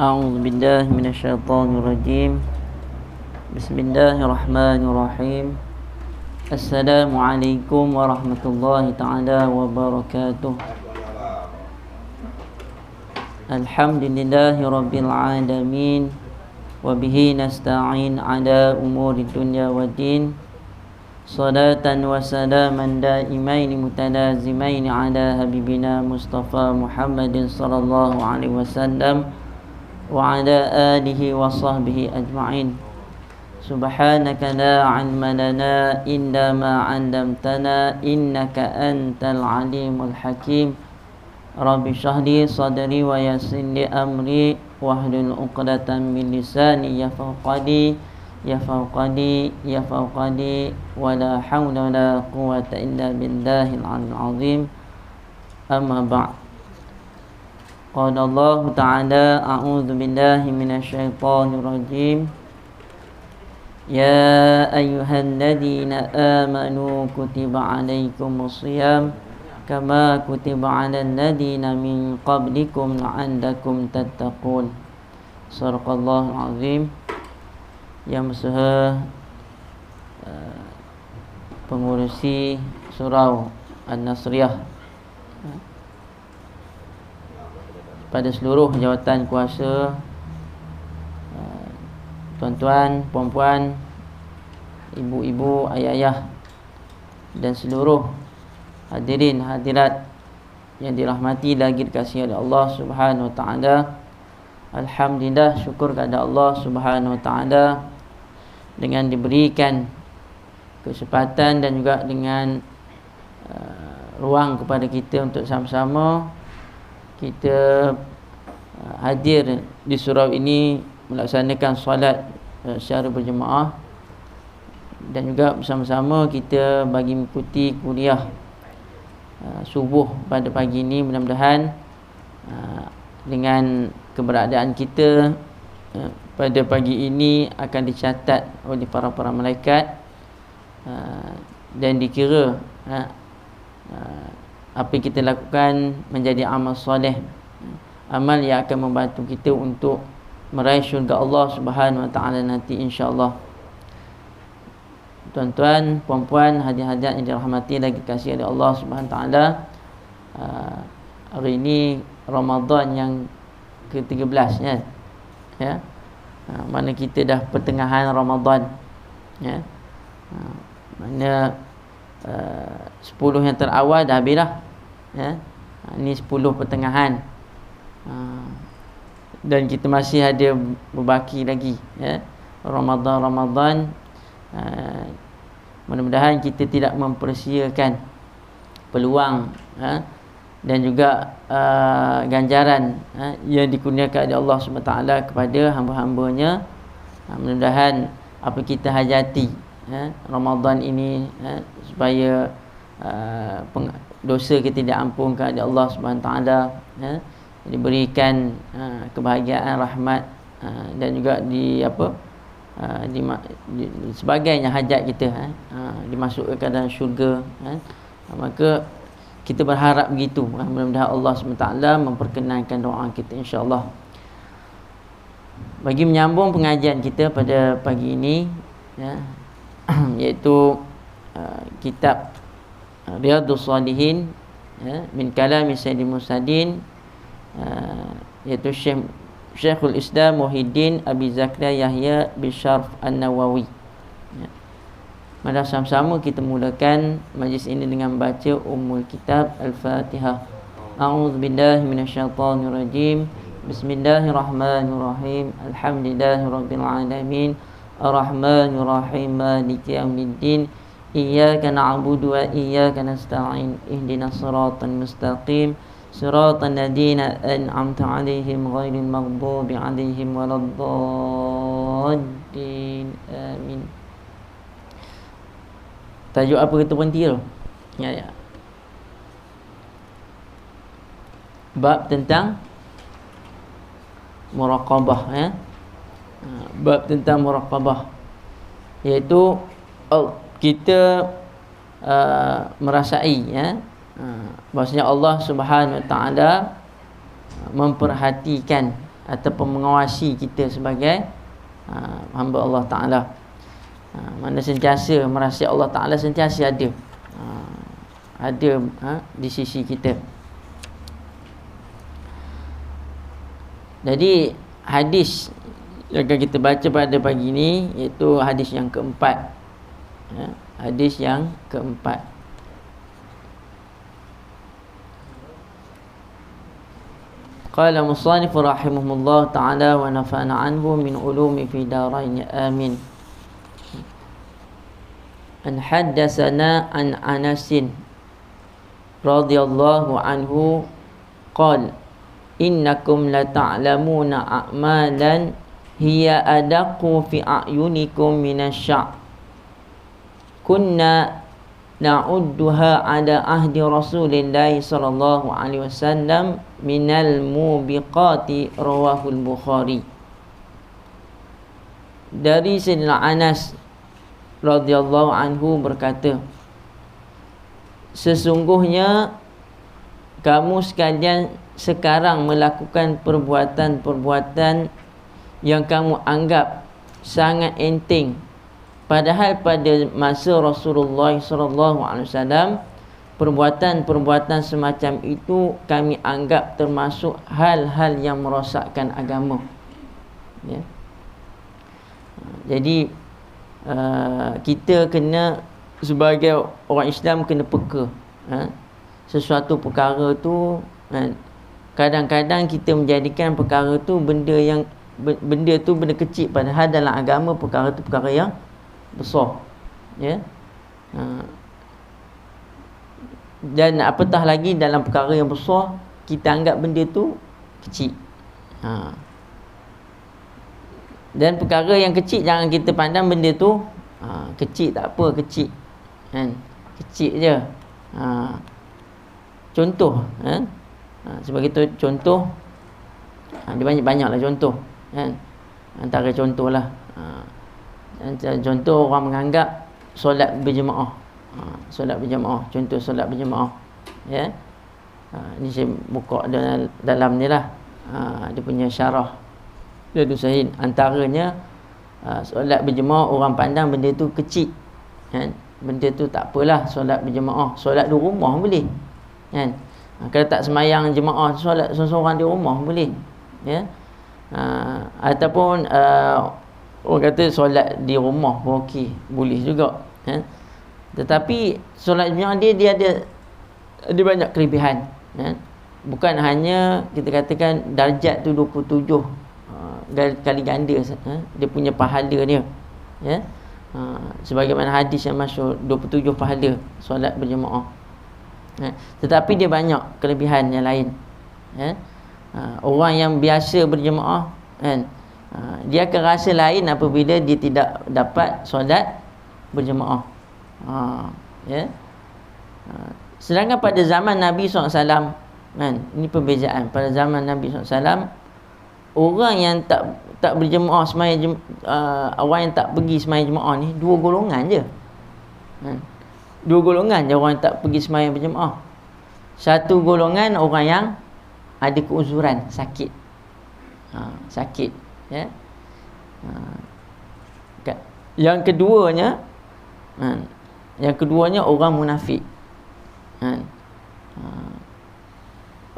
أعوذ بالله من الشيطان الرجيم. بسم الله الرحمن الرحيم. السلام عليكم ورحمة الله تعالى وبركاته. الحمد لله رب العالمين، وبه نستعين على أمور الدنيا والدين. صلاة وسلاما دائمين متلازمين على حبيبنا مصطفى محمد صلى الله عليه وسلم وعلى آله وصحبه أجمعين. سبحانك لا علم لنا إلا ما علمتنا إنك أنت العليم الحكيم. رب اشرح لي صدري ويسر لي أمري واحلل عقدة من لساني يفقهوا قولي ولا حول ولا قوة إلا بالله العلي العظيم. أما بعد. قال الله تعالى: أعوذ بالله من الشيطان الرجيم. يا أيها الذين آمنوا كتب عليكم الصيام كما كتب على الذين من قبلكم لعلكم تتقون. صدق الله العظيم. Yang Maha pengurusi surau An-Nasriyah, pada seluruh jawatan kuasa, tuan-tuan, puan-puan, ibu-ibu, ayah-ayah, dan seluruh hadirin hadirat yang dirahmati lagi dikasihi oleh Allah Subhanahu wa taala. Alhamdulillah, syukur kepada Allah Subhanahu wa taala dengan diberikan kesempatan dan juga dengan ruang kepada kita untuk sama-sama kita hadir di surau ini melaksanakan solat secara berjemaah, dan juga bersama-sama kita bagi mengikuti kuliah subuh pada pagi ini. Mudah-mudahan dengan keberadaan kita pada pagi ini akan dicatat oleh para malaikat dan dikira apa yang kita lakukan menjadi amal soleh, amal yang akan membantu kita untuk meraih syurga Allah Subhanahu wa taala nanti, insya-Allah. Tuan-tuan, puan-puan, hadirin-hadirat yang dirahmati lagi dikasihi oleh Allah Subhanahu wa taala, hari ini Ramadan yang ke-13 ya. Mana kita dah pertengahan Ramadan ya. Mana 10 yang terawal dah habis dah ya. Ini 10 pertengahan, dan kita masih ada berbaki lagi ya, Ramadan. Mudah-mudahan kita tidak mempersiakan peluang dan juga ganjaran yang dikurniakan oleh Allah SWT kepada hamba-hambanya. Mudah-mudahan apa kita hajati Ramadan ini supaya dosa kita diampunkan oleh Allah SWT, diberikan kebahagiaan, rahmat, dan juga sebagainya hajat kita dimasukkan ke dalam syurga. Maka kita berharap begitu. Mudah-mudahan Allah SWT memperkenankan doa kita, insya-Allah. Bagi menyambung pengajian kita pada pagi ini ya, iaitu kitab Riyadhus Shalihin min kalami Sayyidil Mursalin, iaitu Syekhul Islam Muhyiddin Abi Zakaria Yahya bin Syarf An-Nawawi. Mari sama-sama kita mulakan majlis ini dengan baca Ummul Kitab Al-Fatihah. A'udzubillahi minasyaitonirrajim. Bismillahirrahmanirrahim. Alhamdulillahirabbil alamin. Arrahmanirrahim. Maliki yaumiddin. Iyyaka na'budu wa iyyaka nasta'in. Ihdinas siratal mustaqim. Siratal ladzina an'amta 'alaihim ghairil maghdubi 'alaihim waladdallin. Amin. Tajuk apa kita berhenti tu? Ya. Bab tentang muraqabah ya. Bab tentang muraqabah, iaitu kita merasai ya, bahwasanya Allah Subhanahu wa taala memperhatikan ataupun mengawasi kita sebagai hamba Allah Ta'ala. Mana sentiasa merasa Allah Ta'ala sentiasa ada di sisi kita. Jadi hadis yang akan kita baca pada pagi ini iaitu hadis yang keempat. Hadis yang keempat. Qala musannif rahimahullah ta'ala wa nafa'ana anhu min ulumi fi darain amin. An haddatsana an Anasin radhiyallahu anhu qala innakum la ta'lamuna a'malan hiya adaqu fi a'yunikum minasy-sya' kunna na'udduha ala ahdi Rasulillah sallallahu alaihi wasallam minal mubiqati, rawahul Bukhari. Dari Sayyidina Anas radhiyallahu anhu berkata, sesungguhnya kamu sekalian sekarang melakukan perbuatan-perbuatan yang kamu anggap sangat enteng, padahal pada masa Rasulullah SAW perbuatan-perbuatan semacam itu kami anggap termasuk hal-hal yang merosakkan agama. Ya. Jadi kita kena sebagai orang Islam kena peka. Sesuatu perkara tu kadang-kadang kita menjadikan perkara tu benda kecil, padahal dalam agama perkara tu perkara yang besar. Ya. Dan apatah lagi dalam perkara yang besar kita anggap benda tu kecil. Dan perkara yang kecil jangan kita pandang benda tu kecil, tak apa, kecil kan, kecil je. Contoh sebagai contoh, dia banyak-banyaklah contoh kan. Antara contohlah contoh orang menganggap solat berjemaah. Solat berjemaah, contoh solat berjemaah, ya. Ni saya buka dalam ni lah. Dia punya syarah Riyadhus Shalihin. Antaranya solat berjemaah orang pandang benda tu kecil kan. Benda tu tak apalah, solat berjemaah, solat di rumah boleh kan. Kalau tak semayang jemaah, solat seorang-seorang di rumah boleh, ya. Ataupun orang kata solat di rumah pun okey, boleh juga kan. Tetapi solat jemaah dia ada banyak kelebihan, ya. Bukan hanya kita katakan darjat tu 27 kali ganda, dia punya pahala dia, ya. Sebagaimana hadis yang masyhur 27 pahala solat berjemaah, ya. Tetapi dia banyak kelebihan yang lain, ya. Orang yang biasa berjemaah kan, dia akan rasa lain apabila dia tidak dapat solat berjemaah. Ya. Sedangkan pada zaman Nabi SAW kan, ini perbezaan. Pada zaman Nabi SAW, orang yang tak berjemaah sembahyang orang yang tak pergi sembahyang jemaah ni dua golongan je kan. Dua golongan je orang yang tak pergi sembahyang berjemaah. Satu golongan orang yang ada keuzuran, sakit, sakit, ya. Yang keduanya orang munafik.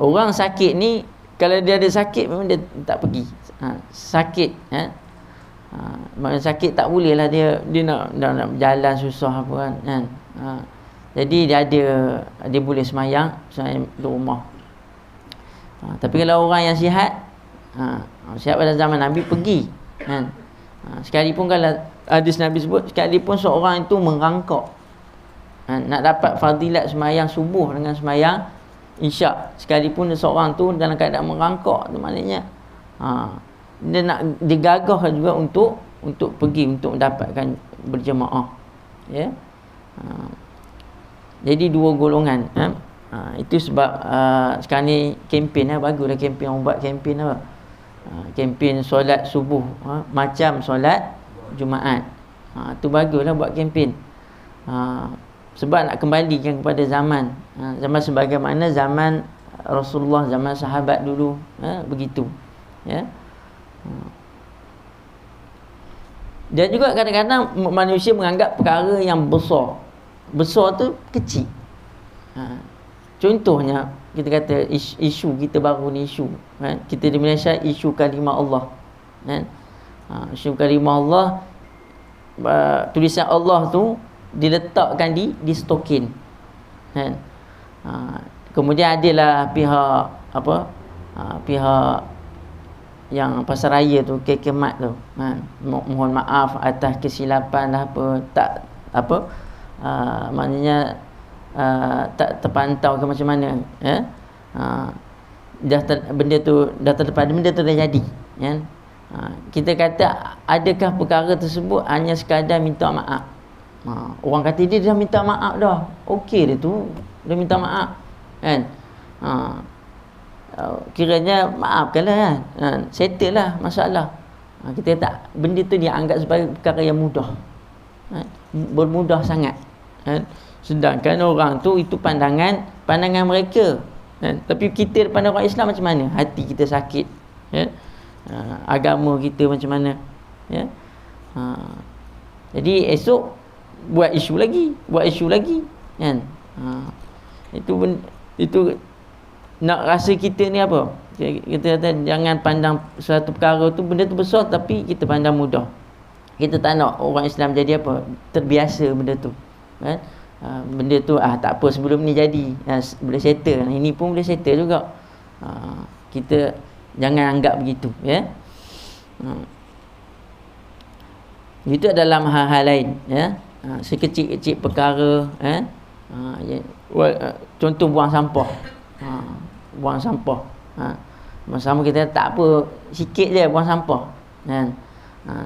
Orang sakit ni kalau dia ada sakit memang dia tak pergi. Sakit, maknanya sakit tak boleh lah dia nak berjalan susah apa kan. Jadi dia boleh semayang di rumah. Tapi kalau orang yang sihat, sihat pada zaman Nabi pergi kan. Sekalipun kalau hadis Nabi sebut, sekalipun seorang itu merangkak nak dapat fadilat semayang subuh dengan semayang isyak, sekalipun seorang tu dalam keadaan merangkak, tu maknanya dia gagah juga untuk pergi untuk mendapatkan berjemaah, ya. Jadi dua golongan. Itu sebab sekarang ni kempen baguslah kempen, orang buat kempen apa, kempen solat subuh macam solat Jumaat. Tu baguslah buat kempen. Sebab nak kembalikan kepada zaman sebagaimana zaman Rasulullah, zaman sahabat dulu, begitu. Ya. Dan juga kadang-kadang manusia menganggap perkara yang besar tu kecil. Contohnya kita kata isu kita baru ni, isu kan? Kita di Malaysia isu kalimah Allah kan? Isu kalimah Allah, tulisan Allah tu diletakkan di stokin kan? Kemudian adalah pihak pihak yang pasar raya tu, kemat tu kan? Mohon maaf atas kesilapan maknanya tak terpantau ke macam mana ya. Benda tu dah terlepas, benda tu dah jadi kan. Kita kata adakah perkara tersebut hanya sekadar minta maaf. Orang kata dia dah minta maaf dah, okey dia tu dah minta maaf kan. Kiranya maafkanlah kan, settle lah masalah. Kita tak, benda tu dia anggap sebagai perkara yang mudah kan? Bermudah sangat kan? Sedangkan orang tu itu pandangan mereka kan? Tapi kita pandang orang Islam macam mana? Hati kita sakit ya? Agama kita macam mana ya? Jadi esok buat isu lagi kan? Itu nak rasa kita ni apa? Kita kata jangan pandang suatu perkara tu benda tu besar tapi kita pandang mudah. Kita tak nak orang Islam jadi apa? Terbiasa benda tu kan? Benda tu tak apa, sebelum ni jadi boleh settle, ini pun boleh settle juga. Kita jangan anggap begitu ya. Itu dalam hal-hal lain ya. Sekecil-kecil perkara contoh buang sampah. Buang sampah sama kita tak apa, sikit je buang sampah kan.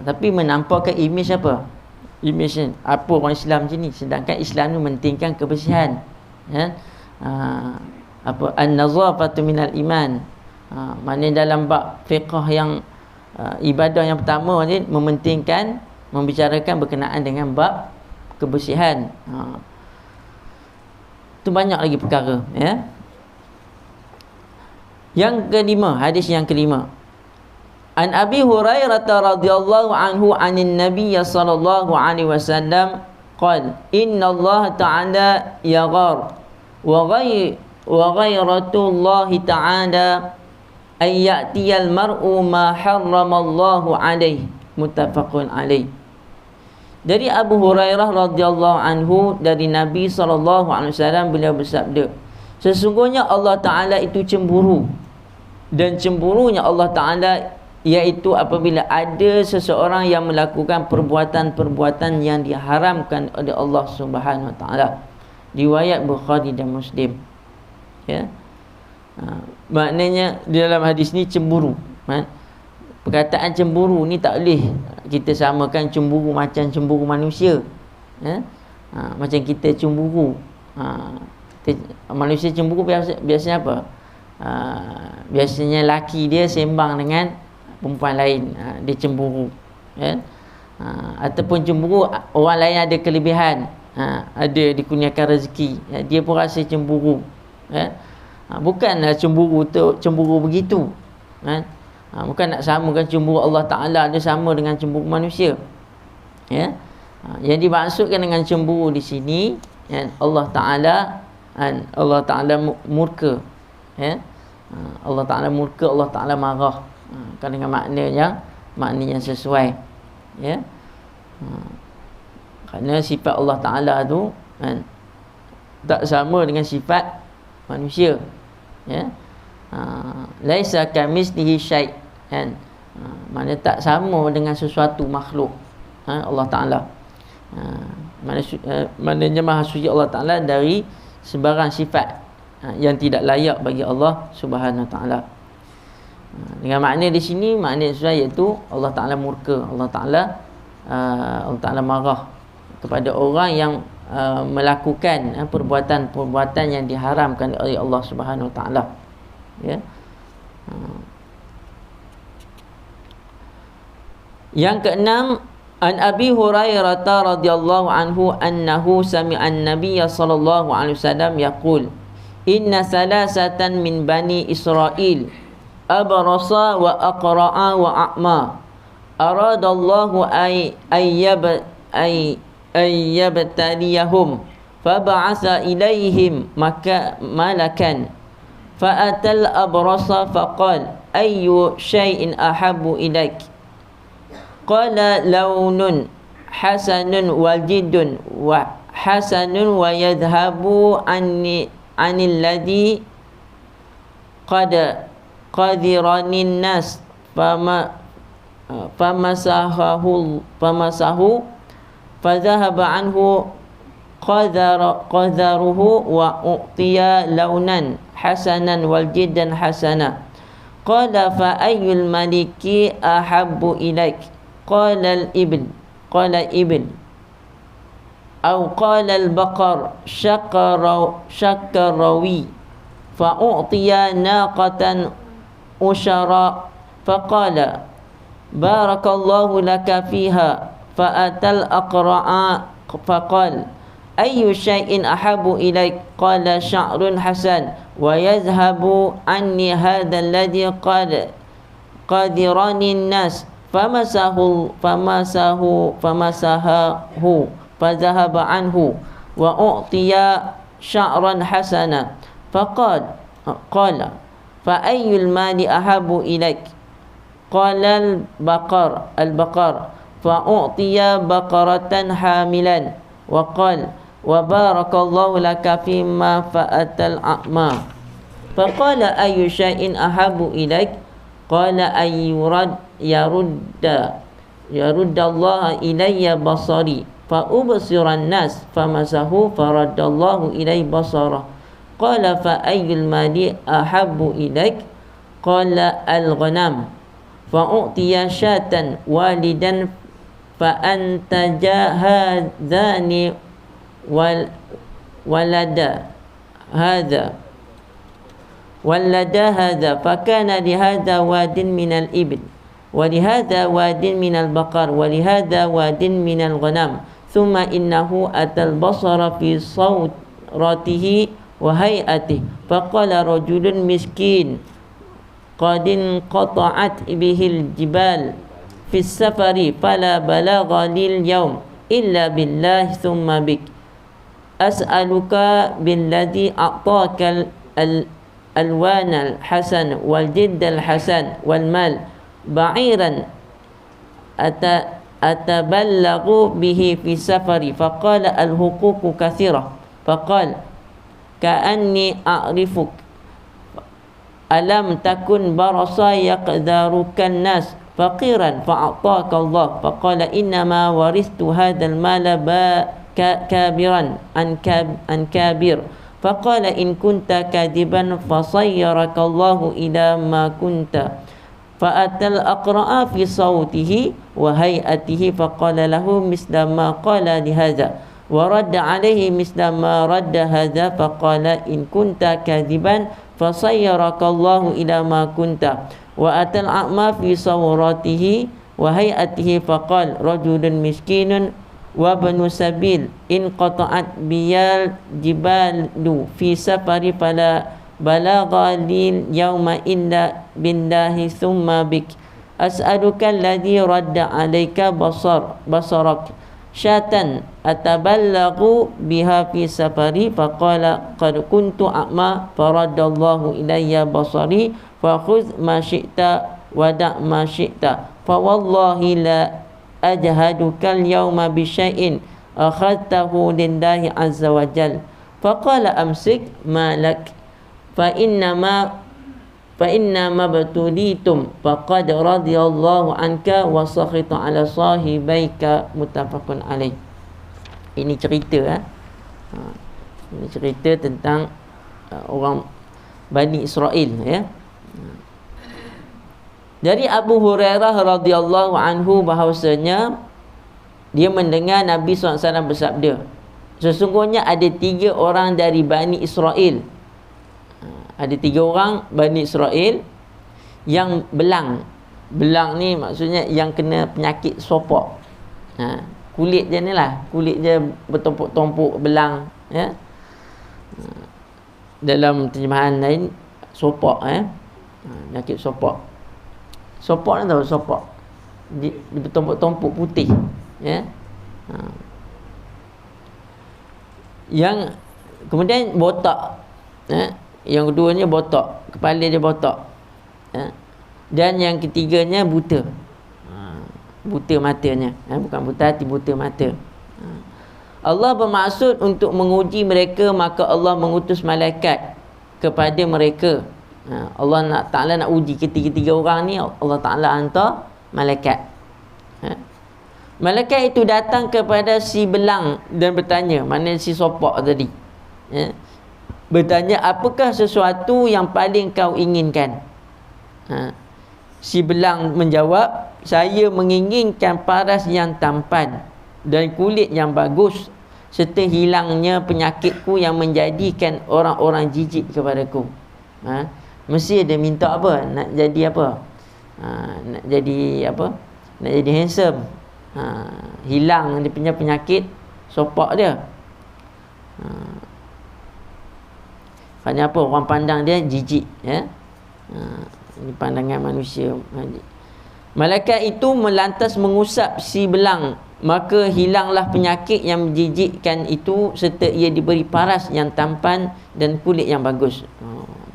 Tapi menampakkan imej apa? Imej apa orang Islam macam ni, sedangkan Islam ni mementingkan kebersihan kan. An-nazafatu minal iman. Maknanya dalam bab fiqh yang ibadah yang pertama ni mementingkan, membicarakan berkenaan dengan bab kebersihan. Tu banyak lagi perkara ya. Yang kelima, hadis yang kelima. An Abi Hurairah radhiyallahu anhu anin Nabiy sallallahu alaihi wasallam qala inna Allah ta'ala yaghar wa ghayratullah ta'ala ay ya'tiyal mar'u ma harrama Allah alaihi, muttafaqun alaihi. Dari Abu Hurairah radhiyallahu anhu, dari Nabi sallallahu alaihi wasallam, beliau bersabda, sesungguhnya Allah Ta'ala itu cemburu, dan cemburunya Allah Ta'ala iaitu apabila ada seseorang yang melakukan perbuatan-perbuatan yang diharamkan oleh Allah Subhanahu Wa Ta'ala. Riwayat Bukhari dan Muslim ya. Maknanya di dalam hadis ni cemburu perkataan cemburu ni tak boleh kita samakan cemburu macam cemburu manusia ya. Macam kita cemburu, manusia cemburu biasanya apa? Biasanya laki dia sembang dengan perempuan lain, dia cemburu kan? Ataupun cemburu orang lain ada kelebihan, ada dikurniakan rezeki, dia pun rasa cemburu kan? Bukanlah cemburu tu cemburu begitu kan? Bukan nak samakan cemburu Allah Ta'ala dia sama dengan cemburu manusia ya. Yang dimaksudkan dengan cemburu di sini kan? Allah Ta'ala murka ya. Allah Ta'ala murka, Allah Ta'ala marah kan, dengan makna yang sesuai ya. Kerana sifat Allah Ta'ala tu kan, tak sama dengan sifat manusia ya. Laisa kamitslihi syai' kan, makna tak sama dengan sesuatu makhluk Allah Ta'ala. Maknanya maha suci Allah Ta'ala dari sebarang sifat yang tidak layak bagi Allah Subhanahu Wa Ta'ala. Dengan makna di sini, makna sesuai iaitu Allah Ta'ala murka, Allah Ta'ala marah kepada orang yang melakukan perbuatan-perbuatan yang diharamkan oleh Allah Subhanahu Wa Ta'ala ya. Yang keenam, an Abi Hurairah radhiyallahu anhu annahu sami'a an-nabiy sallallahu alaihi wasallam yaqul inna salasatan min bani Israil abrasa wa aqra'a wa a'ma. Aradallahu ayyabtaliyahum fab'atha ilaihim malakan fa'atal abrasa faqala ayyu syai'in ahabbu ilaik. Qala launun hasanun wal jiddun wa hasanun wa yadhhabu anil ladhi qadiranin nas famasahu fadhahaba anhu qadaruhu wa u'tiya launan hasanan wal jiddan hasana. Qala fa ayyul maliki ahabbu ilaik. Qala ibn aw qala al-baqar syakarawi fa u'tiya naqatan ushara faqala barakallahu laka fiha fa atal aqra'a faqala ayyu syai'in ahabbu ilaik. Qala sya'run hasan wa yazhabu anni hadha alladhi qadirani an-nas famasahu fadhahaba anhu wa u'tiya sya'ran hasana qala fa ayyul mali ahabbu ilaik. Qala al-baqar fa u'tiya baqaratan hamilan wa qala wa barakallahu laka fima fa'atal a'ma. Faqala ayyu syai'in ahabbu ilaik. Qala yarudda Allah ilayya basari fa ubsiran nas famasahu faradallahu ilayya basara. Qala fa ayyul mali ahabbu ilaik. Qala al-ghanam fa u'tiya syatan walidan fa antaja hadzani walada hadha fakana lihadha wadin minal ibil wa lihadha wadin minal baqar wa lihadha wadin minal ghanam thumma innahu atal basara fi sawratihi wa hay'atihi faqala rajulun miskin qadin qata'at bihil jibal fi safari fala balagha lil yawm illa billahi thumma bik as'aluka billadhi a'taka الوان الحسن والجد الحسن والمال بعيرا أتبلغ به في سفري. فقال الحقوق كثيرة. فقال كأني أعرفك ألم تكن برصا يقدرك الناس فقيرا فأعطاك الله. فقال إنما ورثت هذا المال كابرا عن كابر. فقال إن كنت كاذبا فصيرك الله إلى ما كنت. فأتى الأقرأ في صوته وهيئته فقال له مثل ما قال لهذا ورد عليه مثل ما رد هذا. فقال إن كنت كاذبا فصيرك الله إلى ما كنت. وأتى الأعمى في صورته وهيئته فقال رجل مسكين وابن سبيل إن قطعت بيال جبال في سفر فلا بلغ لي اليوم إلا بالله ثم بك أسألك الذي رد عليك بصرك شاة أتبلغ بها في سفري. فقال قد كنت أعمى فرد الله إلي بصري فخذ ما شئت ودع ما شئت فوالله لا أجهدك اليوم بشيء أخذته لله عز وجل. فقال أمسك ما لك فإنما ابتليتم فقد رضي الله عنك وسخط على صاحبيك. متفق عليه. Ini cerita ini cerita tentang orang Bani Israel ya. Dari Abu Hurairah radhiyallahu anhu bahawasanya dia mendengar Nabi SAW bersabda, sesungguhnya ada 3 orang dari Bani Israel. Ada 3 orang Bani Israel yang belang. Belang ni maksudnya yang kena penyakit sopok. Kulit je ni lah, kulit je bertumpuk-tumpuk belang ya. Dalam terjemahan lain sopok Penyakit sopak. Sopak ni tahu sopak. Dia bertumpuk-tumpuk putih. Ya. Yang kemudian botak. Yang keduanya botak, kepala dia botak. Dan yang ketiganya buta. Buta matanya. Bukan buta hati, buta mata. Allah bermaksud untuk menguji mereka, maka Allah mengutus malaikat kepada mereka. Allah Ta'ala nak uji ketiga-tiga orang ni. Allah Ta'ala hantar malaikat. Malaikat itu datang kepada si belang dan bertanya, mana si sopak tadi, bertanya, apakah sesuatu yang paling kau inginkan? Si belang menjawab, saya menginginkan paras yang tampan dan kulit yang bagus, serta hilangnya penyakitku yang menjadikan orang-orang jijik kepadaku. Mesti dia minta apa? Nak jadi apa? Nak jadi apa? Nak jadi handsome. Hilang dia punya penyakit sopak dia. Maknanya apa? Orang pandang dia jijik, ya. Ini pandangan manusia. Malaikat itu melantas mengusap si belang, maka hilanglah penyakit yang menjijikkan itu, serta ia diberi paras yang tampan dan kulit yang bagus.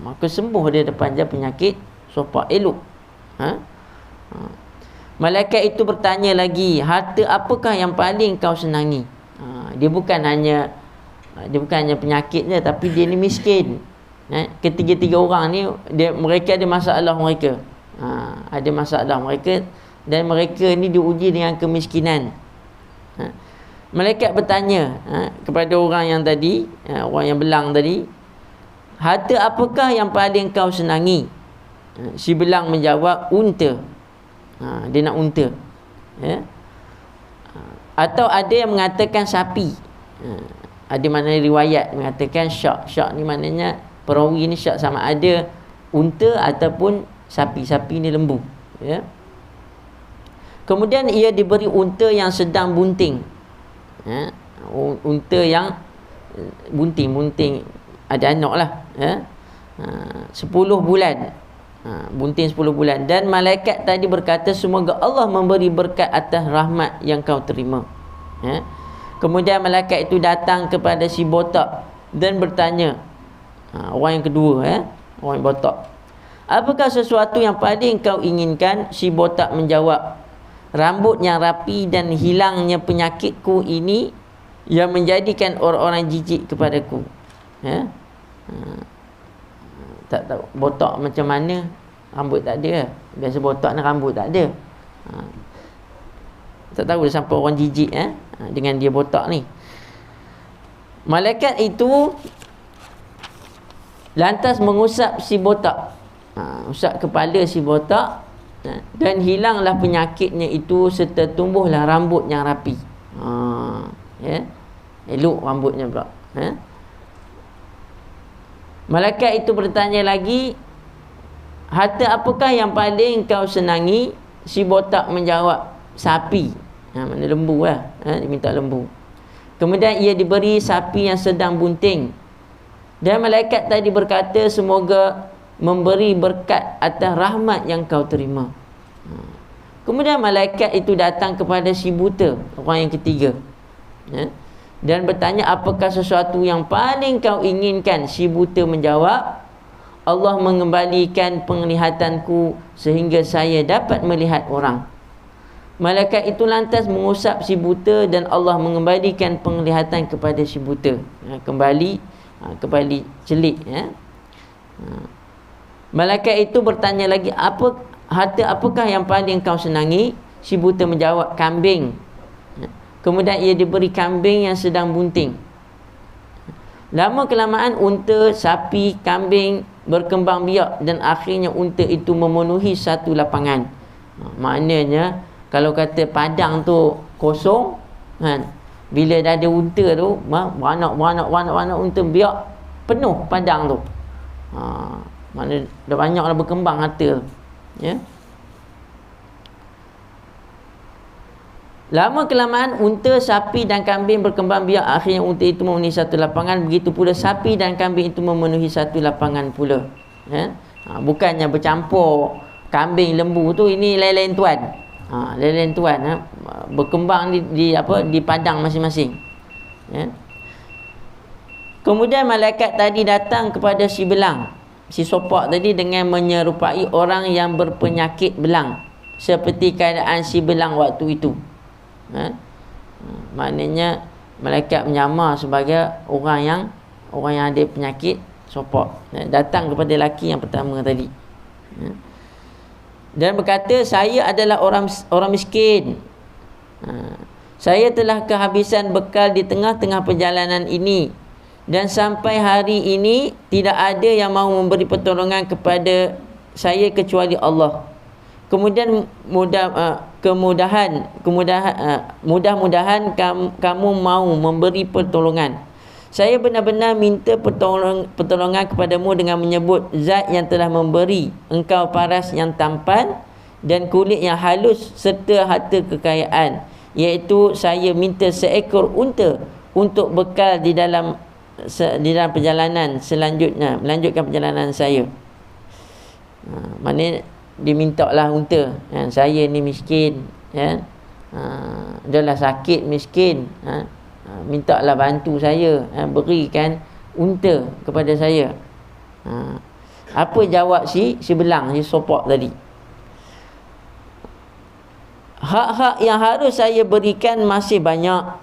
Maka sembuh dia daripada penyakit sopak elok. Malaikat itu bertanya lagi, harta apakah yang paling kau senangi? Dia bukan hanya penyakitnya, tapi dia ni miskin. Ketiga-tiga orang ni mereka ada masalah mereka. Ada masalah mereka, dan mereka ni diuji dengan kemiskinan. Malaikat bertanya kepada orang yang tadi, orang yang belang tadi, harta apakah yang paling kau senangi? Si belang menjawab, unta. Dia nak unta, ya? Atau ada yang mengatakan sapi. Ada mana riwayat mengatakan syak. Syak ni maknanya perawi ni syak, sama ada unta ataupun sapi. Sapi ni lembu, ya? Kemudian ia diberi unta yang sedang bunting. Unta yang bunting ada anak lah, ya? 10 bulan. Bunting 10 bulan. Dan malaikat tadi berkata, semoga Allah memberi berkat atas rahmat yang kau terima. Kemudian malaikat itu datang kepada si botak dan bertanya, orang yang kedua, orang yang botak, apakah sesuatu yang paling kau inginkan? Si botak menjawab, rambut yang rapi dan hilangnya penyakitku ini yang menjadikan orang-orang jijik kepadaku. Tak tahu botak macam mana, rambut tak ada. Biasa botak ni rambut tak ada. Tak tahu dah sampai orang jijik dengan dia botak ni. Malaikat itu lantas mengusap si botak, usap kepala si botak, dan hilanglah penyakitnya itu, serta tumbuhlah rambut yang rapi. Elok rambutnya pula. Malaikat itu bertanya lagi, harta apakah yang paling kau senangi? Si botak menjawab, sapi. Mana lembu lah. Dia minta lembu. Kemudian ia diberi sapi yang sedang bunting. Dan malaikat tadi berkata, semoga memberi berkat atas rahmat yang kau terima. Kemudian malaikat itu datang kepada si buta, orang yang ketiga, dan bertanya, apakah sesuatu yang paling kau inginkan? Si buta menjawab, Allah mengembalikan penglihatanku sehingga saya dapat melihat orang. Malaikat itu lantas mengusap si buta dan Allah mengembalikan penglihatan kepada si buta. Kembali celik. Malaikat itu bertanya lagi, harta apakah yang paling kau senangi? Si buta menjawab, kambing. Kemudian ia diberi kambing yang sedang bunting. Lama kelamaan unta, sapi, kambing berkembang biak dan akhirnya unta itu memenuhi satu lapangan. Maknanya kalau kata padang tu kosong, kan, bila dah ada unta tu, beranak unta biak, penuh padang tu. Maknanya dah banyaklah berkembang harta, ya. Lama kelamaan unta, sapi dan kambing berkembang biak. Akhirnya unta itu memenuhi satu lapangan. Begitu pula sapi dan kambing itu memenuhi satu lapangan pula. Bukannya bercampur kambing lembu tu, ini lain-lain tuan. Lain-lain tuan, berkembang di padang masing-masing. Ya. Kemudian malaikat tadi datang kepada si belang, si sopak tadi, dengan menyerupai orang yang berpenyakit belang, seperti keadaan si belang waktu itu. Maknanya malaikat menyamar sebagai orang yang ada penyakit sopak, datang kepada lelaki yang pertama tadi. Dan berkata, saya adalah orang miskin. Saya telah kehabisan bekal di tengah-tengah perjalanan ini, dan sampai hari ini tidak ada yang mahu memberi pertolongan kepada saya kecuali Allah. Kemudian mudah-mudahan kamu mahu memberi pertolongan. Saya benar-benar minta pertolongan kepadamu dengan menyebut zat yang telah memberi engkau paras yang tampan dan kulit yang halus serta harta kekayaan, iaitu saya minta seekor unta untuk bekal di dalam perjalanan selanjutnya, melanjutkan perjalanan saya. Maknanya dimintalah unta. Saya ni miskin, dia lah sakit miskin, mintalah bantu saya, berikan unta kepada saya. Apa jawab si belang, si sopak tadi? Hak-hak yang harus saya berikan masih banyak.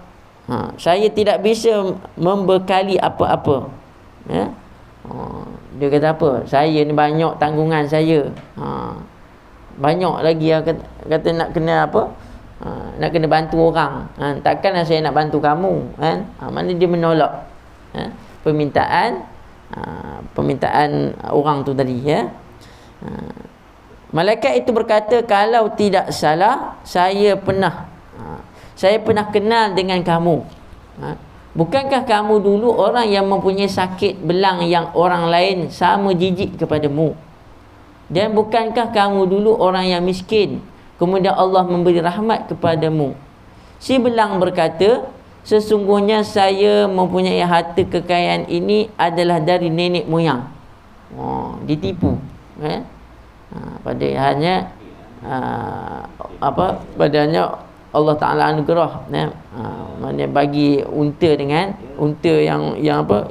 Saya tidak bisa membekali apa-apa. Dia kata apa? Saya ni banyak tanggungan saya. Banyak lagi yang kata nak kena apa? Nak kena bantu orang. Takkanlah saya nak bantu kamu, kan? Mana dia menolak permintaan orang tu tadi, ya. Malaikat itu berkata, kalau tidak salah, saya pernah kenal dengan kamu. Bukankah kamu dulu orang yang mempunyai sakit belang yang orang lain sama jijik kepadamu? Dan bukankah kamu dulu orang yang miskin, kemudian Allah memberi rahmat kepadamu? Si belang berkata, sesungguhnya saya mempunyai harta kekayaan ini adalah dari nenek moyang. Ditipu, padanya padanya Allah Ta'ala anugerah, maknanya bagi unta dengan unta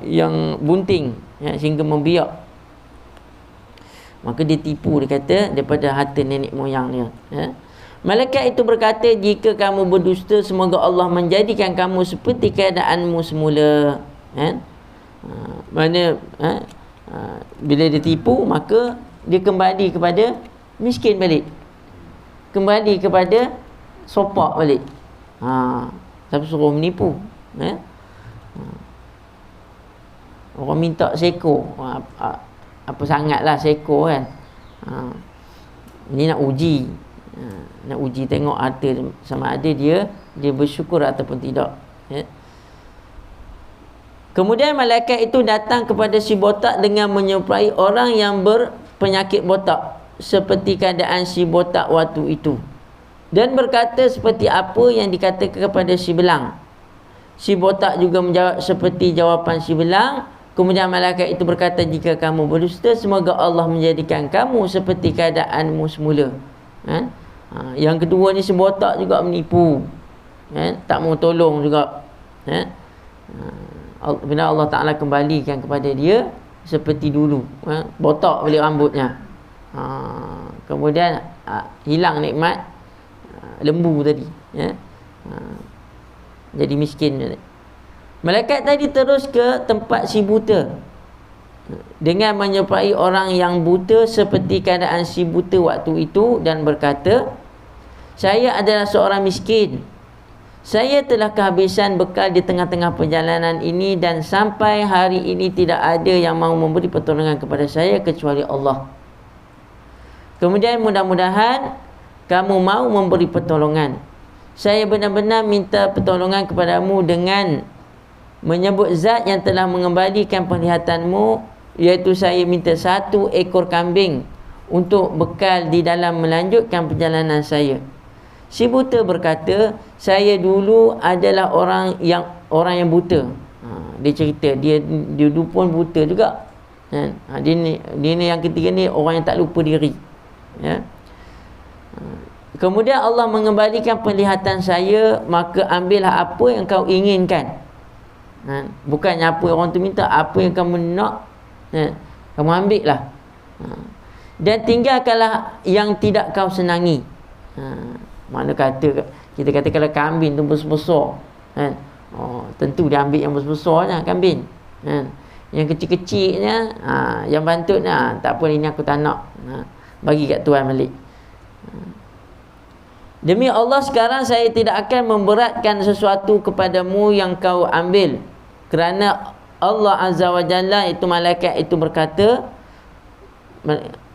yang bunting, sehingga membiak. Maka dia tipu, dia kata, daripada harta nenek moyang dia. Malaikat itu berkata, jika kamu berdusta, semoga Allah menjadikan kamu seperti keadaanmu semula. Bila dia tipu, maka dia kembali kepada miskin balik, kembali kepada sopak balik. Siapa suruh menipu? Orang minta seekor, apa sangatlah seekor, kan? Ini nak uji, tengok harta sama ada dia bersyukur ataupun tidak. Kemudian malaikat itu datang kepada si botak dengan menyerupai orang yang berpenyakit botak, seperti keadaan si botak waktu itu, dan berkata seperti apa yang dikatakan kepada si belang. Si botak juga menjawab seperti jawapan si belang. Kemudian malaikat itu berkata, jika kamu berdusta, semoga Allah menjadikan kamu seperti keadaanmu semula. Yang kedua ni, si botak juga menipu, tak mau tolong juga. Bila Allah Ta'ala kembalikan kepada dia seperti dulu, botak balik rambutnya. Kemudian hilang nikmat lembu tadi, jadi miskin. Malaikat tadi terus ke tempat si buta dengan menyerupai orang yang buta seperti keadaan si buta waktu itu, dan berkata, saya adalah seorang miskin. Saya telah kehabisan bekal di tengah-tengah perjalanan ini, dan sampai hari ini tidak ada yang mahu memberi pertolongan kepada saya kecuali Allah. Kemudian mudah-mudahan kamu mahu memberi pertolongan. Saya benar-benar minta pertolongan kepadamu dengan menyebut zat yang telah mengembalikan penglihatanmu, iaitu saya minta 1 ekor kambing untuk bekal di dalam melanjutkan perjalanan saya. Si buta berkata, saya dulu adalah orang yang buta. Dia cerita dia dulu pun buta juga. kan? Dia ni yang ketiga ni orang yang tak lupa diri, ya. Kemudian Allah mengembalikan penglihatan saya, maka ambillah apa yang kau inginkan. Bukannya apa yang orang tu minta, apa yang kamu nak, kamu ambil lah. Dan tinggalkanlah yang tidak kau senangi. Mana kata, kita kata kalau kambing tu besar-besar, kan? Tentu dia ambil yang besar-besarnya kambing, kan? Yang kecil-kecilnya, yang bantutnya, tak apa, ini aku tak nak, bagi kat tuan balik. Demi Allah, sekarang saya tidak akan memberatkan sesuatu kepadamu yang kau ambil, kerana Allah Azza wa Jalla, itu malaikat itu berkata,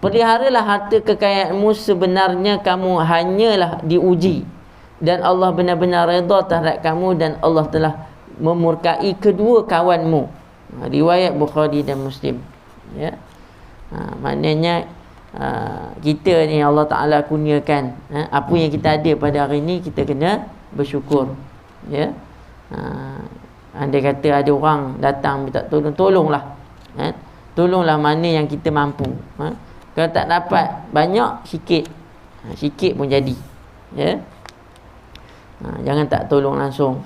peliharalah harta kekayaanmu, sebenarnya kamu hanyalah diuji, dan Allah benar-benar redha terhadap kamu, dan Allah telah memurkai kedua kawanmu. Riwayat Bukhari dan Muslim, ya. Maknanya kita ni Allah Ta'ala kurniakan, apa yang kita ada pada hari ni, kita kena bersyukur, ya. Andai kata ada orang datang minta tolong, tolonglah, tolonglah mana yang kita mampu. Kalau tak dapat banyak, sikit, sikit pun jadi, ya. Jangan tak tolong langsung,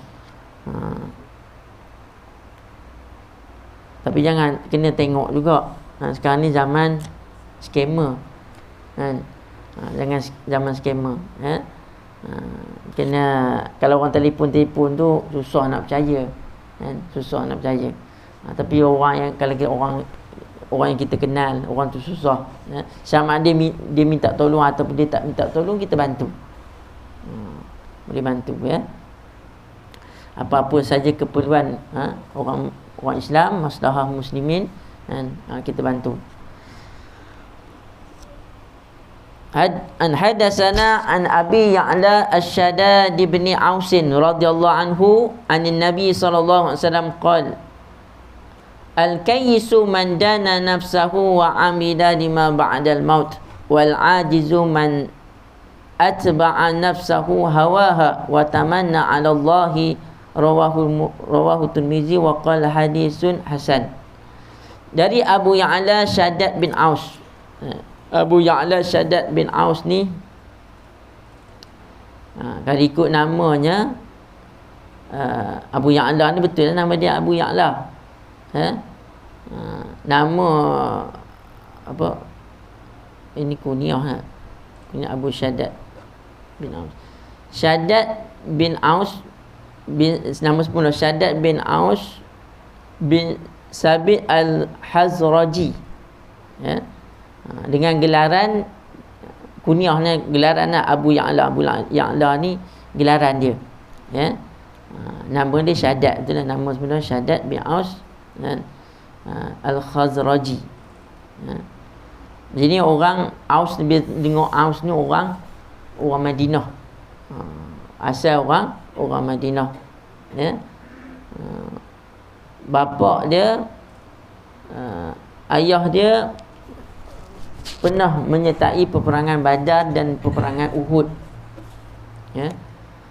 tapi jangan, kena tengok juga. Sekarang ni zaman scammer, kan? Jangan zaman scammer, ya. Kena, kalau orang telefon tu susah nak percaya, kan? Susah nak percaya. Tapi orang yang, kalau orang yang kita kenal, orang tu susah, ya? Sama ada dia minta tolong ataupun dia tak minta tolong, kita bantu, boleh bantu, ya. Apa-apa saja keperluan orang Islam, maslahah muslimin, kan? Kita bantu. An hadatsana an Abi Ya'la Asy-Shaddad bin Aus radhiyallahu anhu anin Nabi sallallahu alaihi wasallam qala al-kayyisu man dana nafsahu wa amila lima ba'dal maut wal 'ajizu man atba'a nafsahu hawaha wa tamanna 'ala Allahi, rawahu Tirmizi wa qala hadisun hasan. Dari Abu Ya'la Shaddad bin Aus. Abu Ya'la Shaddad bin Aus ni, kalau ikut namanya, Abu Ya'la ni betul nama dia Abu Ya'la, nama apa ini, kunyah, kunyah Abu Shaddad bin Aus. Shaddad bin Aus nama sepuluh, Shaddad bin Aus bin Sabit al-Hazraji, ya. Dengan gelaran kunyahnya, gelaran Abu Ya'la. Abu Ya'la ni gelaran dia, ya. Nama dia Shaddad, itulah nama sebenar, Shaddad bin Aus al-Khazraji, ya. Jadi orang Aus, dia dengar Aus ni orang Madinah, asal orang Madinah, ya. Bapa dia, ayah dia pernah menyertai peperangan Badar dan peperangan Uhud, ya.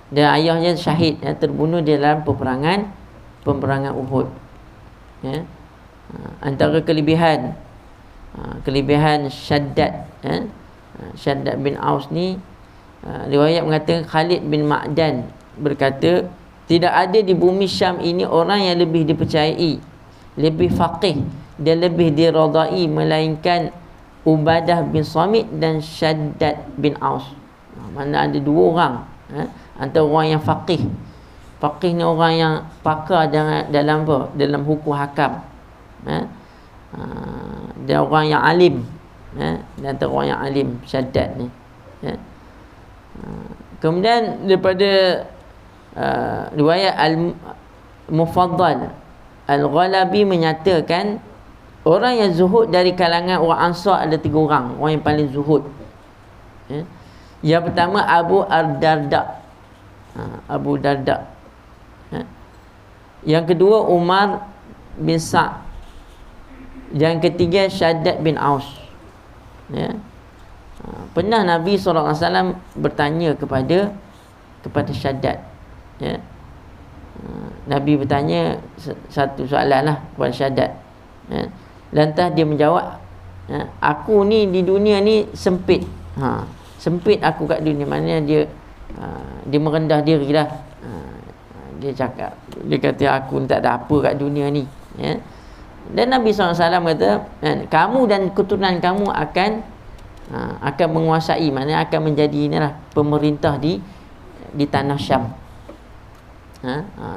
Dan ayahnya syahid, ya, terbunuh di dalam peperangan Uhud, ya. Antara kelebihan Shaddad, ya, Shaddad bin Aus ni, riwayat mengatakan Khalid bin Ma'dan berkata, tidak ada di bumi Syam ini orang yang lebih dipercayai, lebih faqih dan lebih diradai melainkan Ubadah bin Samit dan Shaddad bin Aus. Mana ada dua orang, antara orang yang faqih. Faqih ni orang yang pakar dalam apa? Dalam hukum hakam, dan orang yang alim, dan antara orang yang alim Shaddad ni, ya. Kemudian daripada riwayat Al-Mufaddal Al-Ghalabi menyatakan, orang yang zuhud dari kalangan orang Ansar ada 3 orang, orang yang paling zuhud, ya. Yang pertama Abu Darda, Abu Darda, ya. Yang kedua Umar bin Sa'd. Yang ketiga Shaddad bin Aus, ya. Pernah Nabi SAW bertanya kepada Shaddad, ya. Nabi bertanya satu soalan lah kepada Shaddad, ya. Lantas dia menjawab, aku ni di dunia ni sempit. Sempit aku kat dunia. Maknanya dia merendah diri lah. Dia cakap, dia kata aku tak ada apa kat dunia ni, ya. Dan Nabi SAW kata, kamu dan keturunan kamu akan menguasai, maknanya akan menjadi inilah pemerintah di tanah Syam.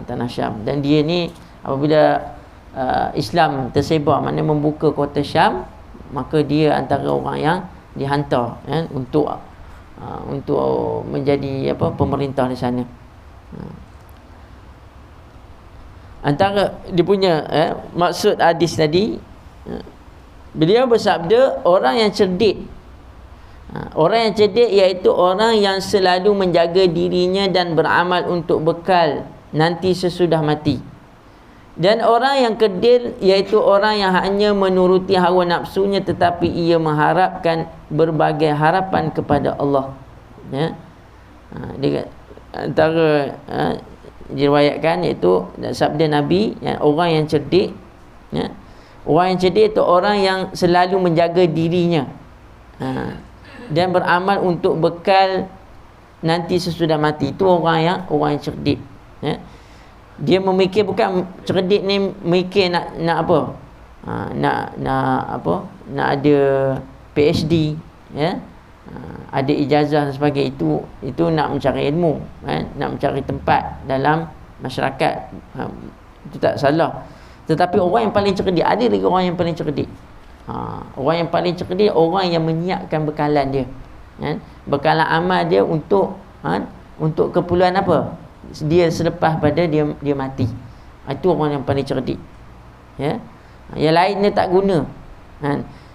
Tanah Syam. Dan dia ni apabila Islam tersebar, maknanya membuka kota Syam, maka dia antara orang yang dihantar, untuk menjadi pemerintah di sana. Antara dia punya maksud hadis tadi, beliau bersabda, orang yang cerdik iaitu orang yang selalu menjaga dirinya dan beramal untuk bekal nanti sesudah mati. Dan orang yang kerdil iaitu orang yang hanya menuruti hawa nafsunya tetapi ia mengharapkan berbagai harapan kepada Allah. Dia antara diriwayatkan iaitu sabda Nabi, orang yang cerdik, orang yang cerdik itu orang yang selalu menjaga dirinya dan beramal untuk bekal nanti sesudah mati. Itu orang yang cerdik. Dia memikir, bukan cerdik ni mikir nak apa, nak ada PhD, ada ijazah dan sebagainya. Itu nak mencari ilmu, nak mencari tempat dalam masyarakat. Itu tak salah. Tetapi orang yang paling cerdik, ada lagi orang yang paling cerdik. Orang yang paling cerdik, orang yang menyiapkan bekalan dia, bekalan amal dia untuk keperluan apa dia selepas pada dia mati. Itu orang yang paling cerdik, yang lain dia tak guna.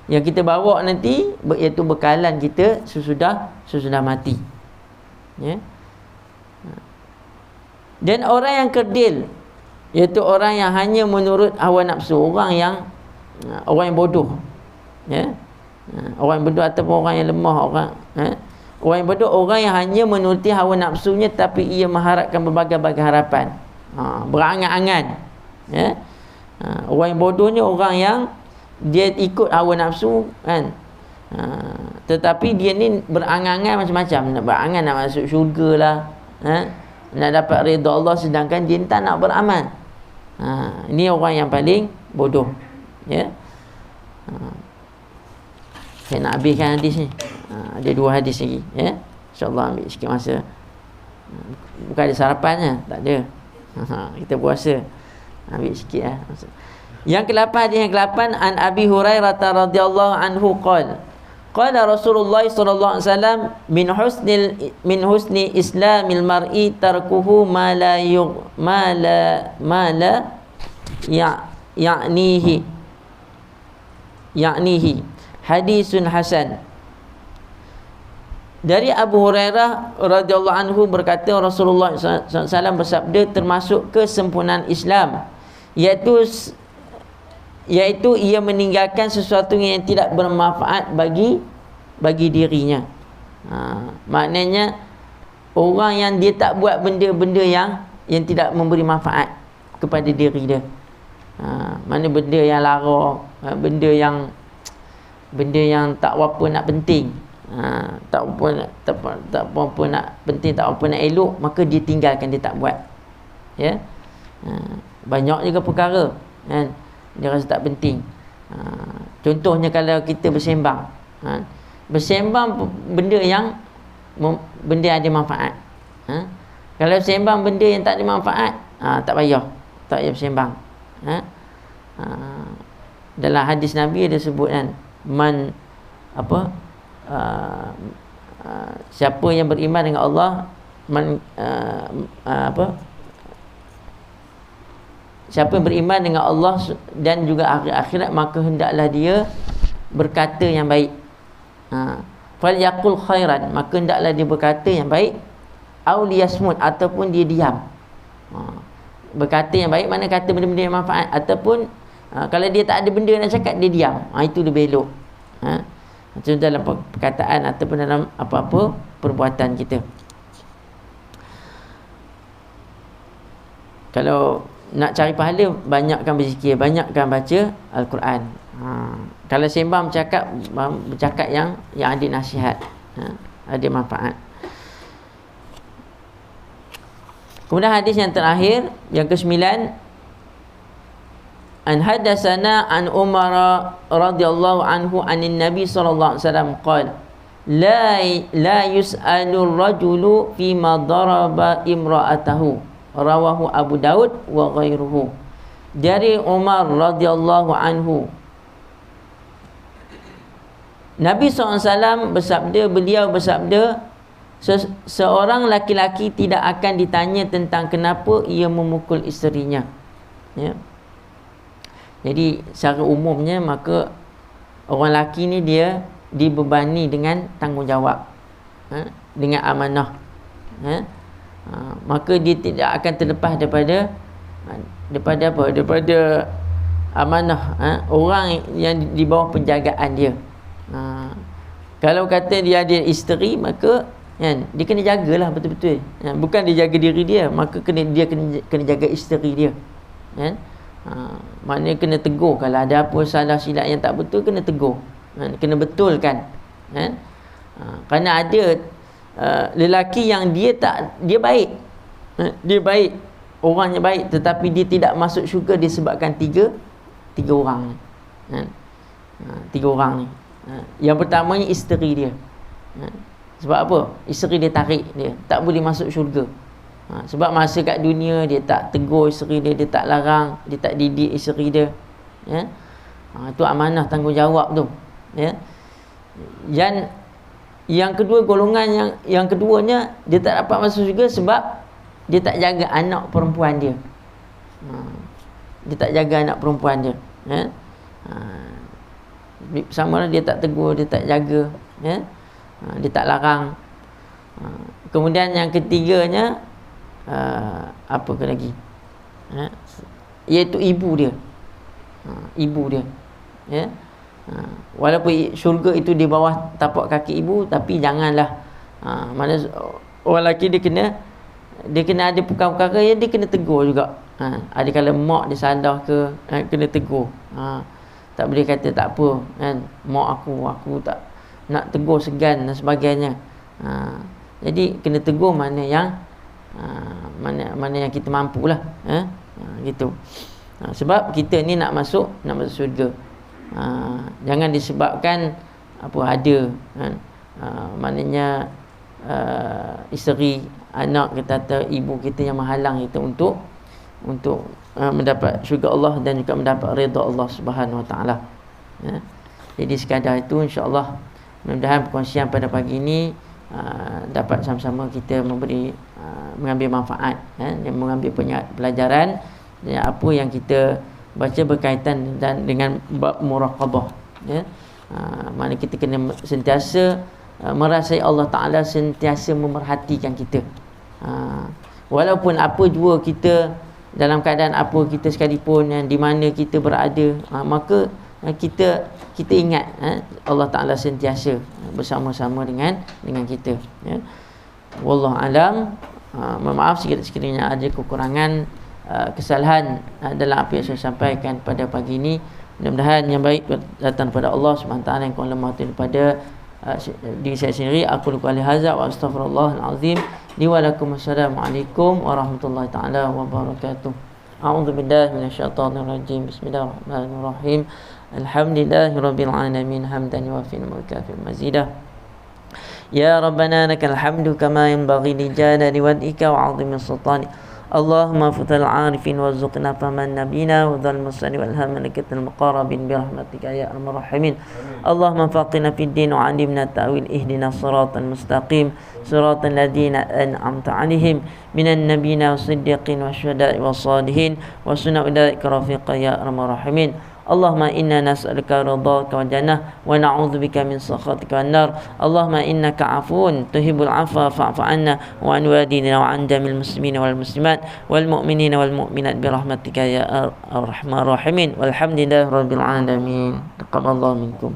Yang kita bawa nanti iaitu bekalan kita sesudah mati, Dan orang yang kerdil iaitu orang yang hanya menurut hawa nafsu, orang yang bodoh, orang yang bodoh ataupun orang yang lemah, orang yang bodoh, orang yang hanya menuruti hawa nafsunya tapi ia mengharapkan berbagai-bagai harapan, berangan-angan. Orang yang bodoh ni orang yang dia ikut hawa nafsu, tetapi dia ni berangan-angan macam-macam, nak berangan nak masuk syurga lah, nak dapat redha Allah, sedangkan dia tak nak beramal. Ini orang yang paling bodoh, Saya nak habiskan hadis ni. Ada 2 hadis lagi, InsyaAllah ambil sikit masa. Bukan ada sarapannya, tak ada. Kita puasa, ambil sikit masa. Yang ke-8, hadis yang ke-8, an Abi Hurairah radhiyallahu anhu qala Rasulullah sallallahu alaihi wasallam, min husni islamil mar'i tarkuhu ma la ya'nihi hadisun hasan. Dari Abu Hurairah radhiyallahu anhu berkata, Rasulullah SAW bersabda, termasuk kesempurnaan Islam iaitu ia meninggalkan sesuatu yang tidak bermanfaat bagi dirinya. Maknanya orang yang dia tak buat benda-benda yang tidak memberi manfaat kepada diri dia. Mana benda yang lara, benda yang tak apa nak penting, tak apa nak penting, tak apa nak elok, maka dia tinggalkan, dia tak buat. Banyak juga perkara dia rasa tak penting. Contohnya kalau kita bersembang, benda yang ada manfaat. Kalau sembang benda yang tak ada manfaat, tak payah bersembang. Dalam hadis Nabi ada sebut siapa yang beriman dengan Allah, siapa yang beriman dengan Allah dan juga akhirat, maka hendaklah dia berkata yang baik. Falyaqul khairan, maka hendaklah dia berkata yang baik, au liyasmut, ataupun dia diam. Berkata yang baik mana kata benda-benda yang manfaat, ataupun kalau dia tak ada benda nak cakap, dia diam. Itu lebih elok. Macam dalam perkataan ataupun dalam apa-apa perbuatan kita. Kalau nak cari pahala, banyakkan berzikir, banyakkan baca Al-Quran. Kalau sembang bercakap yang ada nasihat, ada manfaat. Kemudian hadis yang terakhir, yang ke-9, an hadatsana an Umar radhiyallahu anhu anin Nabi sallallahu alaihi wasallam qala la yus'alu ar-rajulu fi ma daraba imra'atahu, rawahu Abu Daud wa ghairuhu. Dari Umar radhiyallahu anhu, Nabi SAW beliau bersabda, seorang laki-laki tidak akan ditanya tentang kenapa ia memukul isterinya. Ya. Jadi secara umumnya, maka orang lelaki ni dia dibebani dengan tanggungjawab, dengan amanah. Maka dia tidak akan terlepas daripada apa? Daripada amanah orang yang di bawah penjagaan dia. Kalau kata dia ada isteri, maka dia kena jagalah betul-betul. Bukan dia jaga diri dia, maka dia kena jaga isteri dia. Maknanya kena tegur. Kalau ada apa salah silap yang tak betul, kena tegur, kena betulkan. Kerana ada lelaki yang dia baik, dia baik, orangnya baik, tetapi dia tidak masuk syurga disebabkan tiga orang ni. Tiga orang ni. Yang pertamanya isteri dia. Sebab apa? Isteri dia tarik dia, tak boleh masuk syurga. Sebab masa kat dunia dia tak tegur isteri dia, dia tak larang, dia tak didik isteri dia. Itu amanah, tanggungjawab tu. Yang kedua, golongan yang keduanya, dia tak dapat masuk syurga sebab dia tak jaga anak perempuan dia. Dia tak jaga anak perempuan dia. Sama lah, dia tak tegur, dia tak jaga, dia tak larang. Kemudian yang ketiganya, apa ke lagi, iaitu ibu dia. Ibu dia, walaupun syurga itu di bawah tapak kaki ibu, tapi janganlah mana orang lelaki dia kena ada perkara-perkara yang dia kena tegur juga. Ada kala mak dia salah ke, kena tegur. Tak boleh kata tak apa, mak aku tak nak tegur, segan dan sebagainya. Jadi kena tegur mana yang kita mampulah, gitu. Sebab kita ni nak masuk syurga. Jangan disebabkan apa ada, maknanya isteri, anak kita atau ibu kita yang menghalang kita untuk mendapat syurga Allah dan juga mendapat redha Allah Subhanahu Wa Taala. Jadi sekadar itu, insya-Allah, mudah-mudahan perkongsian pada pagi ini dapat sama-sama kita mengambil manfaat, dan mengambil pelajaran apa yang kita baca berkaitan dan dengan bab muraqabah. Mana kita kena sentiasa merasai Allah Ta'ala sentiasa memerhatikan kita. Walaupun apa jua kita, dalam keadaan apa kita sekalipun, di mana kita berada, maka kita ingat Allah Ta'ala sentiasa bersama-sama dengan kita. Wallahu alam. Maaf sekiranya ada kekurangan, kesalahan dalam apa yang saya sampaikan pada pagi ini. Mudah-mudahan yang baik datang daripada Allah SWT, yang kurang lemah daripada diri saya sendiri. Aku lupa hadza wa astaghfirullahal azim li wa lakum. Assalamualaikum warahmatullahi taala wabarakatuh. A'udzu billahi minasyaitonir rajim. Bismillahirrahmanirrahim. Alhamdulillahirabbil alamin hamdan yuwaffi wa mazidah. Ya Rabbana lakal hamdu kama yanbaghi li jalali wajhika wa 'azimi sultanik. Allahumma futal arifin warzuqna faman nabina wa dhal musani wal hamlikatil muqarrabin bi rahmatika ya arhamar rahimin. Allahumma faqina fid din wa 'allimna ta'wil, ihdina siratal mustaqim siratal ladzina an'amta 'alaihim minan nabiyina was-siddiqin wasyuhada'i was-shalihin wa sunna ulaika rafiqa ya arhamar rahimin. Allahumma inna nas'aluka ridhaka wa jannah wa na'udzubika min sakhatika wan nar. Allahumma innaka 'afuwun tuhibbul 'afwa fa'fu 'anna wa 'an walidina wa 'an jamil muslimina wal muslimat wal mu'minina wal mu'minat bi rahmatika ya arhamar rahimin. Walhamdulillahi rabbil alamin. Taqabbalallahu minkum.